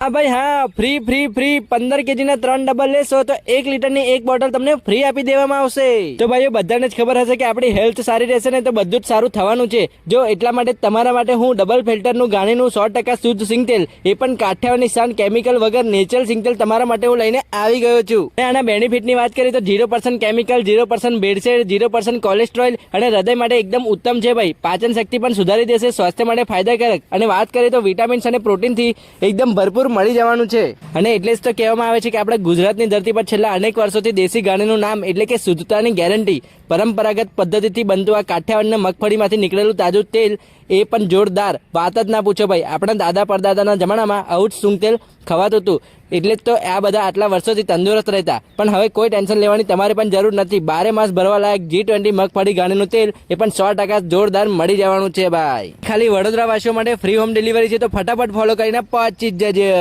હા ભાઈ, હા, ફ્રી ફ્રી ફ્રી 15 kg ના 3 ડબલ લેશો તો 1 લીટરની એક બોટલ તમને ફ્રી આપી દેવામાં આવશે। તો ભાઈઓ બધાને જ ખબર હશે કે આપણી હેલ્થ સારી રહેશે ને તો બધું જ સારું થવાનું છે। જો એટલા માટે તમારા માટે હું ડબલ ફિલ્ટરનું ગાણીનું 100% શુદ્ધ સિંગ તેલ, એ પણ કાઠિયાવાડની શાન કેમિકલ વગર નેચરલ સિંગ તેલ તમારા માટે હું લઈને આવી ગયો છું। અને આના બેનિફિટની વાત કરીએ તો 0% કેમિકલ, 0% ભેળસેળ, 0% કોલેસ્ટ્રોલ અને હૃદય માટે એકદમ ઉત્તમ છે ભાઈ। પાચન શક્તિ પણ સુધારી દેશે, સ્વાસ્થ્ય માટે ફાયદાકારક, અને વાત કરીએ તો વિટામિન્સ અને પ્રોટીનથી એકદમ ભરપૂર મળી જવાનું છે। અને એટલે જ તો કહેવામાં આવે છે કે આપણે ગુજરાતની ધરતી પર છેલ્લા અનેક વર્ષોથી દેશી ગાણીનું નામ એટલે કે શુદ્ધતાની ગેરંટી, પરંપરાગત પદ્ધતિથી બનતું આ કાઠિયાવાડના મગફળીમાંથી નીકળેલું તાજું તેલ એ પણ જોરદાર, વાત જ ના પૂછો ભાઈ। આપણા દાદા પરદાદાના જમાનામાં આવું જ સૂંઘ તેલ ખવાતું હતું, એટલે જ તો આ બધા આટલા વર્ષોથી તંદુરસ્ત રહેતા। પણ હવે કોઈ ટેન્શન લેવાની તમારે પણ જરૂર નથી। 12 માસ ભરવા લાયક G20 મગફળી ગાણીનું તેલ એ પણ 100% જોરદાર મળી જવાનું છે ભાઈ। ખાલી વડોદરા વાસીઓ માટે ફ્રી હોમ ડિલિવરી છે, તો ફટાફટ ફોલો કરીને પહોંચી જ જજો।